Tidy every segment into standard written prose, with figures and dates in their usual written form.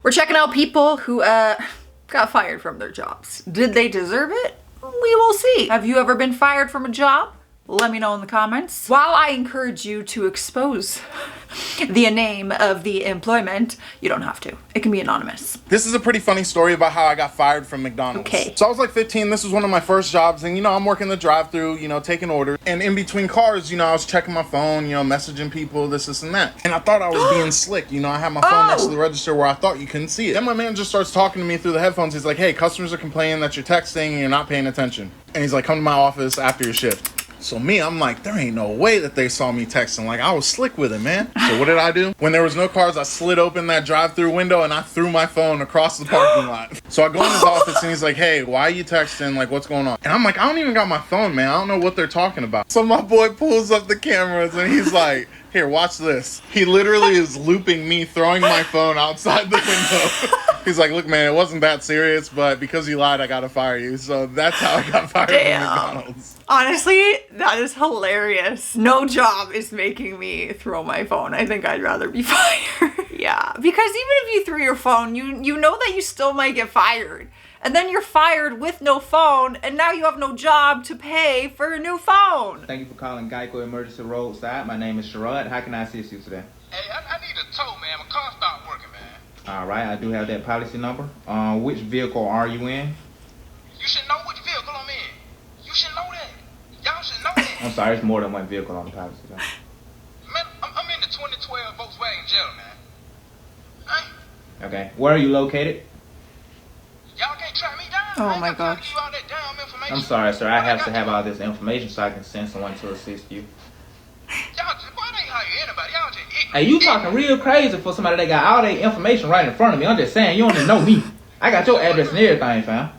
We're checking out people who got fired from their jobs. Did they deserve it? We will see. Have you ever been fired from a job? Let me know in the comments. While I encourage you to expose the name of the employment, you don't have to. It can be anonymous. This is a pretty funny story about how I got fired from McDonald's. Okay. So I was like 15. This was one of my first jobs. And, I'm working the drive-thru, taking orders. And in between cars, I was checking my phone, messaging people, this, and that. And I thought I was being slick. I had my phone next to the register where I thought you couldn't see it. Then my manager starts talking to me through the headphones. He's like, hey, customers are complaining that you're texting and you're not paying attention. And he's like, come to my office after your shift. So I'm like, there ain't no way that they saw me texting. Like, I was slick with it, man. So what did I do? When there was no cars, I slid open that drive-through window and I threw my phone across the parking lot. So I go in his office and he's like, hey, why are you texting? Like, what's going on? And I'm like, I don't even got my phone, man. I don't know what they're talking about. So my boy pulls up the cameras and he's like, here, watch this. He literally is looping me throwing my phone outside the window. He's like, look, man, it wasn't that serious, but because you lied, I gotta fire you. So that's how I got fired from McDonald's. Honestly, that is hilarious. No job is making me throw my phone. I think I'd rather be fired. Yeah, because even if you threw your phone, you know that you still might get fired. And then you're fired with no phone, and now you have no job to pay for a new phone. Thank you for calling Geico Emergency Roadside. My name is Sherrod. How can I assist you today? Hey, I need a tow, man. My car stopped working, man. All right, I do have that policy number. Which vehicle are you in? You should know which vehicle I'm in. You should know that. Y'all should know that. I'm sorry, it's more than one vehicle on the policy. Though. Man, I'm in the 2012 Volkswagen Jetta, man. Okay, where are you located? Y'all can't track me down. Oh my gosh. All that damn information. I'm sorry, sir. I have to have all this information so I can send someone to assist you. Y'all just, boy, they ain't hire anybody. Y'all just ignorant. Hey, you talking real crazy for somebody that got all that information right in front of me. I'm just saying, you don't even know me. I got your address and everything, fam.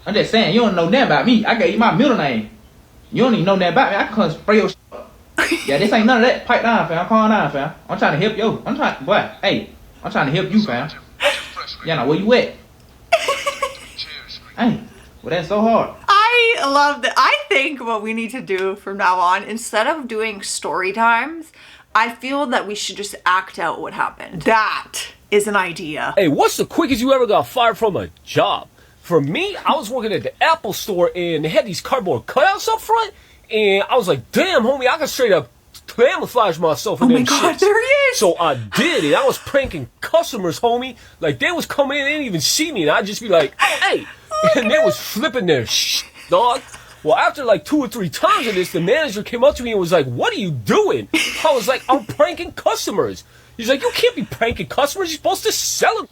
I'm just saying, you don't know nothing about me. I gave you my middle name. You don't even know nothing about me. I can come spray your shit up. Yeah, this ain't none of that. Pipe down, fam. Calm down, fam. I'm trying to help you. I'm trying to help you, fam. Yeah, now where you at? Hey, well, that's so hard. I love that. I think what we need to do from now on, instead of doing story times, I feel that we should just act out what happened. That is an idea. Hey, what's the quickest you ever got fired from a job? For me, I was working at the Apple store and they had these cardboard cutouts up front. And I was like, damn, homie, I can straight up camouflage myself in Oh my them God, shits. there he is. So I did it. I was pranking customers, homie. Like, they was coming in, they didn't even see me. And I'd just be like, hey. And they was flipping their shit, dog. Well, after like 2 or 3 times of this, the manager came up to me and was like, what are you doing? I was like, I'm pranking customers. He's like, you can't be pranking customers. You're supposed to sell them.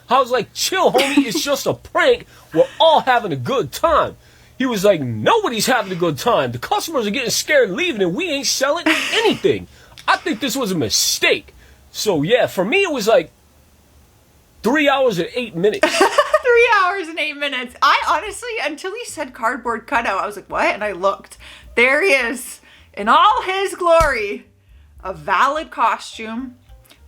I was like, chill, homie. It's just a prank. We're all having a good time. He was like, nobody's having a good time. The customers are getting scared leaving and we ain't selling anything. I think this was a mistake. So, yeah, for me, it was like 3 hours and 8 minutes. 3 hours and 8 minutes. I honestly, until he said cardboard cutout, I was like, what? And I looked. There he is in all his glory. A valid costume.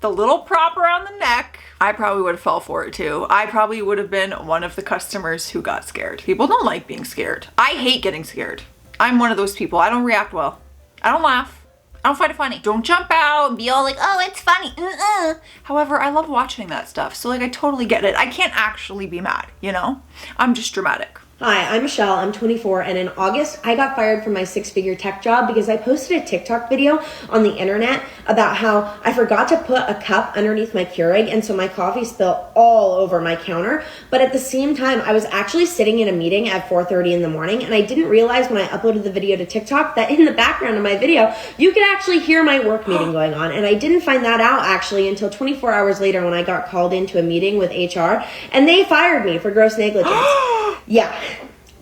The little prop around the neck. I probably would have fell for it too. I probably would have been one of the customers who got scared. People don't like being scared. I hate getting scared. I'm one of those people. I don't react well. I don't laugh. I don't find it funny. Don't jump out and be all like, oh, it's funny. However, I love watching that stuff. So like, I totally get it. I can't actually be mad, I'm just dramatic. Hi, I'm Michelle, I'm 24, and in August, I got fired from my 6-figure tech job because I posted a TikTok video on the internet about how I forgot to put a cup underneath my Keurig, and so my coffee spilled all over my counter. But at the same time, I was actually sitting in a meeting at 4:30 in the morning, and I didn't realize when I uploaded the video to TikTok that in the background of my video, you could actually hear my work meeting going on. And I didn't find that out actually until 24 hours later when I got called into a meeting with HR, and they fired me for gross negligence. Yeah.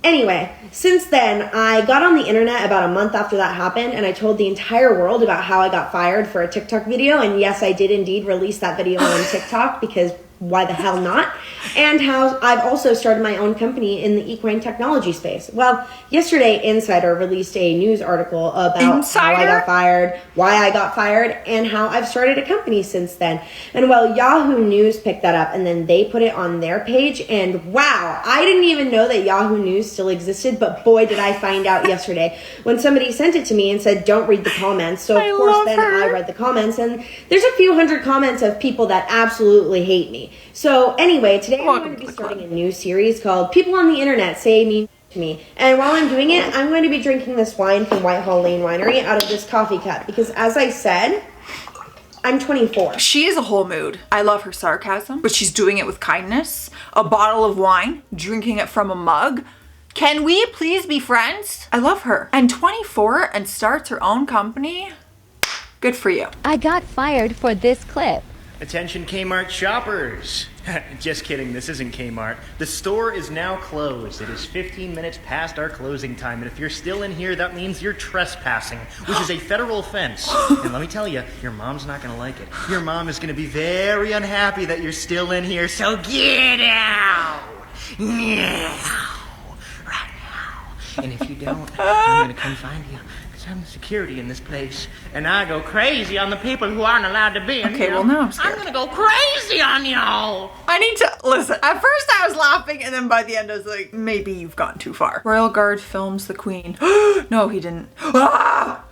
Anyway, since then, I got on the internet about a month after that happened, and I told the entire world about how I got fired for a TikTok video. And yes, I did indeed release that video on TikTok because why the hell not? And how I've also started my own company in the equine technology space. Well, yesterday, Insider released a news article about how I got fired, why I got fired, and how I've started a company since then. And well, Yahoo News picked that up, and then they put it on their page, and wow, I didn't even know that Yahoo News still existed, but boy, did I find out yesterday when somebody sent it to me and said, don't read the comments. So of course, then I read the comments, and there's a few hundred comments of people that absolutely hate me. me. So anyway, today I'm Welcome going to be to the starting club. a new series called People on the Internet Say Mean to Me. And while I'm doing it, I'm going to be drinking this wine from Whitehall Lane Winery out of this coffee cup. Because as I said, I'm 24. She is a whole mood. I love her sarcasm, but she's doing it with kindness. A bottle of wine, drinking it from a mug. Can we please be friends? I love her. And 24 and starts her own company. Good for you. I got fired for this clip. Attention Kmart shoppers. Just kidding, this isn't Kmart. The store is now closed. It is 15 minutes past our closing time, and if you're still in here, that means you're trespassing, which is a federal offense. And let me tell you, your mom's not gonna like it. Your mom is gonna be very unhappy that you're still in here, so get out! Now! Right now. And if you don't, I'm gonna come find you. I'm the security in this place, and I go crazy on the people who aren't allowed to be in Okay, here. well, now I'm scared. I'm gonna go crazy on y'all. I need to listen. At first I was laughing, and then by the end I was like, maybe you've gone too far. Royal Guard films the Queen. No, he didn't. Ah!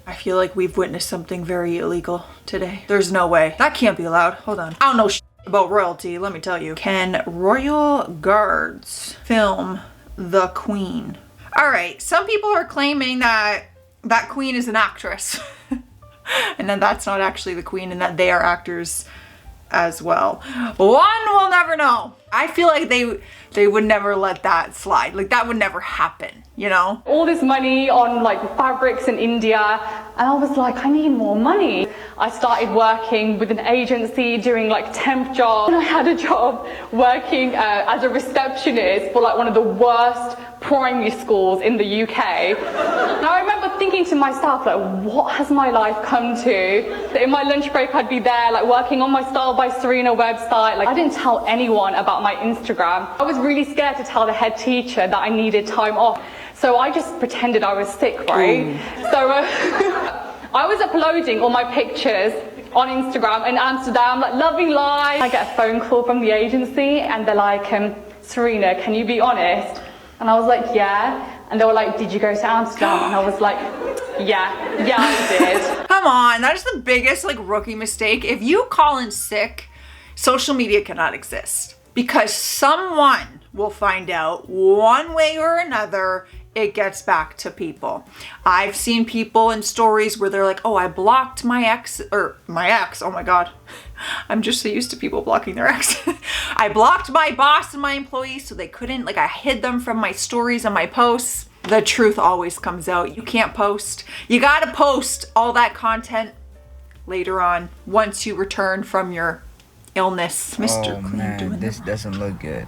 I feel like we've witnessed something very illegal today. There's no way. That can't be allowed. Hold on. I don't know about royalty, let me tell you. Can Royal Guards film the Queen? All right, some people are claiming that that Queen is an actress and that that's not actually the Queen and that they are actors as well. One will never know. I feel like they would never let that slide. Like that would never happen, you know? All this money on like fabrics in India, and I was like, I need more money. I started working with an agency doing like temp jobs, and I had a job working as a receptionist for like one of the worst primary schools in the UK. And I remember thinking to myself, like, what has my life come to? In my lunch break, I'd be there, like working on my Style by Serena website. Like, I didn't tell anyone about my Instagram. I was really scared to tell the head teacher that I needed time off. So I just pretended I was sick, right? So I was uploading all my pictures on Instagram in Amsterdam, like loving life. I get a phone call from the agency and they're like, Serena, can you be honest? And I was like, yeah. And they were like, did you go to Amsterdam? And I was like, yeah, I did. Come on, that is the biggest like rookie mistake. If you call in sick, social media cannot exist because someone will find out one way or another. It gets back to people. I've seen people in stories where they're like, oh, I blocked my ex, oh my God. I'm just so used to people blocking their ex. I blocked my boss and my employees so they couldn't, like I hid them from my stories and my posts. The truth always comes out. You can't post. You gotta post all that content later on once you return from your illness. Mr. Oh Clean man, doing this that. doesn't look good.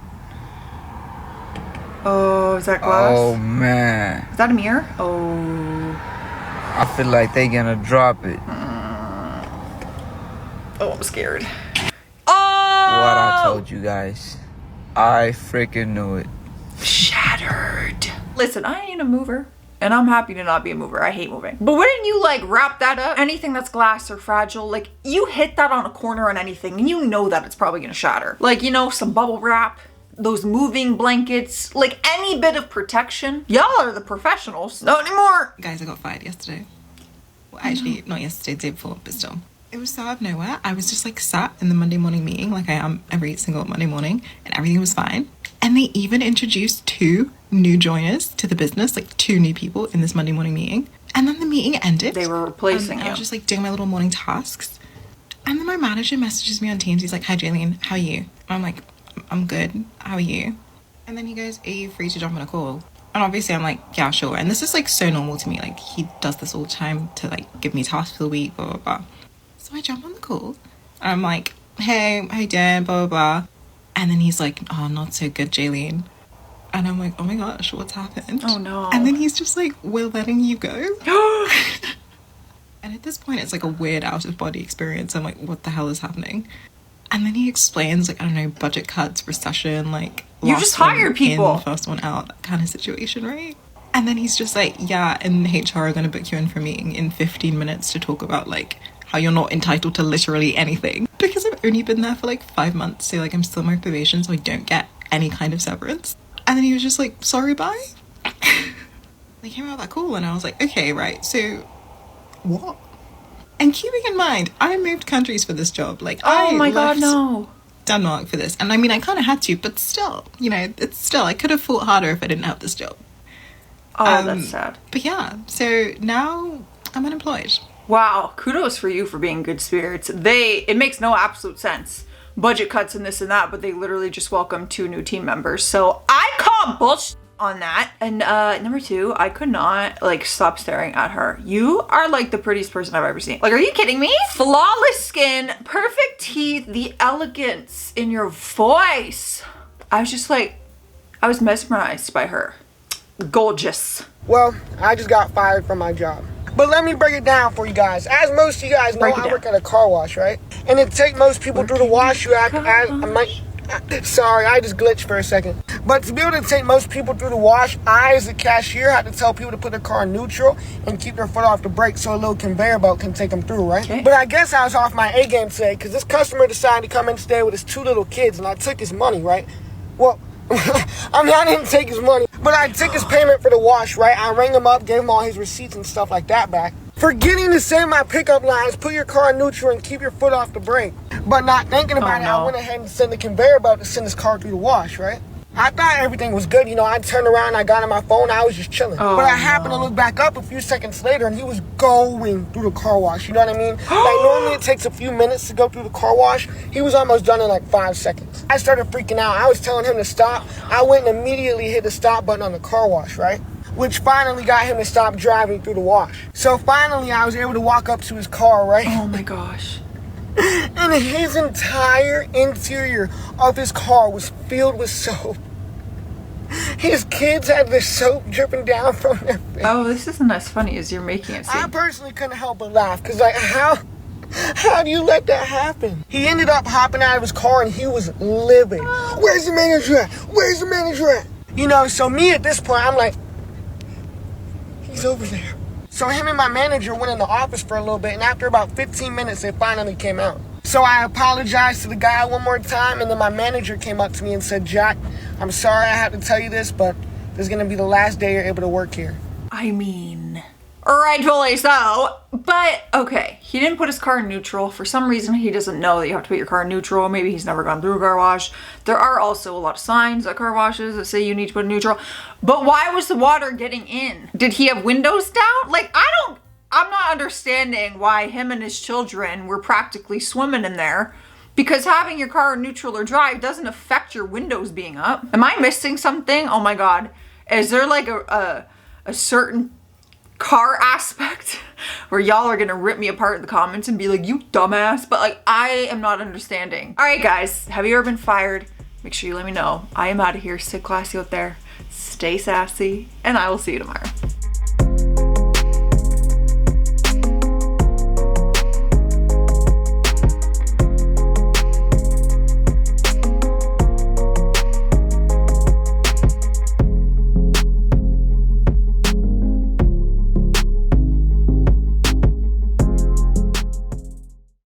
Oh, is that glass? Oh man, Is that a mirror? Oh. I feel like they gonna drop it. Oh, I'm scared. Oh! What I told you guys. I freaking knew it. Shattered. Listen, I ain't a mover. And I'm happy to not be a mover. I hate moving. But wouldn't you like wrap that up? Anything that's glass or fragile, like you hit that on a corner on anything and you know that it's probably gonna shatter. Like, you know, some bubble wrap, those moving blankets, like any bit of protection. Y'all are the professionals. Not anymore. Guys, I got fired yesterday. Well, actually, not yesterday, the day before, but still. It was so out of nowhere. I was just like sat in the Monday morning meeting like I am every single Monday morning and everything was fine. And they even introduced 2 new joiners to the business, like 2 new people in this Monday morning meeting. And then the meeting ended. They were replacing you. I was just like doing my little morning tasks. And then my manager messages me on Teams. He's like, hi, Jaylene, how are you? And I'm like, I'm good. How are you? And then he goes, are you free to jump on a call? And obviously I'm like, yeah, sure. And this is like so normal to me. Like he does this all the time to like give me tasks for the week, blah, blah, blah. So I jump on the call and I'm like, hey, how you doing, blah, blah, blah. And then he's like, oh, not so good, Jaylene. And I'm like, oh my gosh, what's happened? Oh no. And then he's just like, we're letting you go. And at this point, it's like a weird out of body experience. I'm like, what the hell is happening? And then he explains, like, I don't know, budget cuts, recession, like, You just hired people. In, first one out, that kind of situation, right? And then he's just like, yeah, and HR are going to book you in for a meeting in 15 minutes to talk about, like, how you're not entitled to literally anything. Because I've only been there for, like, 5 months, so, like, I'm still on my probation, so I don't get any kind of severance. And then he was just like, sorry, bye? They came out that cool, and I was like, okay, right, so what? And keeping in mind, I moved countries for this job. Like, Oh I my God, left no. Denmark for this. And I mean, I kind of had to, but still, you know, it's still, I could have fought harder if I didn't have this job. Oh, that's sad. But yeah, so now I'm unemployed. Wow, kudos for you for being good spirits. It makes no absolute sense. Budget cuts and this and that, but they literally just welcomed 2 new team members. So I call bullshit on that. And number 2, I could not like stop staring at her. You are like the prettiest person I've ever seen. Like, are you kidding me? Flawless skin, perfect teeth, the elegance in your voice. I was just like, I was mesmerized by her. Gorgeous. Well, I just got fired from my job. But let me break it down for you guys. As most of you guys know, I work at a car wash, right? And it take most people through the wash, sorry, I just glitched for a second. But to be able to take most people through the wash, I as a cashier had to tell people to put their car in neutral and keep their foot off the brake so a little conveyor belt can take them through, right? Okay. But I guess I was off my A game today because this customer decided to come in today with his 2 little kids and I took his money, right? Well, I mean, I didn't take his money, but I took his payment for the wash, right? I rang him up, gave him all his receipts and stuff like that back. Forgetting to say my pickup lines, put your car in neutral and keep your foot off the brake. But not thinking about it, I went ahead and sent the conveyor belt to send his car through the wash, right? I thought everything was good. You know, I turned around, I got on my phone, I was just chilling. But I happened to look back up a few seconds later and he was going through the car wash. You know what I mean? Like, normally it takes a few minutes to go through the car wash. He was almost done in like 5 seconds. I started freaking out. I was telling him to stop. I went and immediately hit the stop button on the car wash, right? Which finally got him to stop driving through the wash. So finally I was able to walk up to his car, right? Oh my gosh. And his entire interior of his car was filled with soap. His kids had the soap dripping down from their face. Oh, this isn't as funny as you're making it seem. I personally couldn't help but laugh, because like, how do you let that happen? He ended up hopping out of his car and he was livid. Where's the manager at? Where's the manager at? You know, so me at this point, I'm like, he's over there. So him and my manager went in the office for a little bit, and after about 15 minutes, they finally came out. So I apologized to the guy one more time, and then my manager came up to me and said, Jack, I'm sorry I have to tell you this, but this is going to be the last day you're able to work here. I mean, rightfully so, but okay, he didn't put his car in neutral. For some reason, he doesn't know that you have to put your car in neutral. Maybe he's never gone through a car wash. There are also a lot of signs at car washes that say you need to put it in neutral. But why was the water getting in? Did he have windows down? Like, I'm not understanding why him and his children were practically swimming in there, because having your car in neutral or dry doesn't affect your windows being up. Am I missing something? Oh my God. Is there like a certain car aspect where y'all are gonna rip me apart in the comments and be like, you dumbass? But like, I am not understanding. All right, guys, have you ever been fired? Make sure you let me know. I am out of here. Stay classy out there. Stay sassy, and I will see you tomorrow.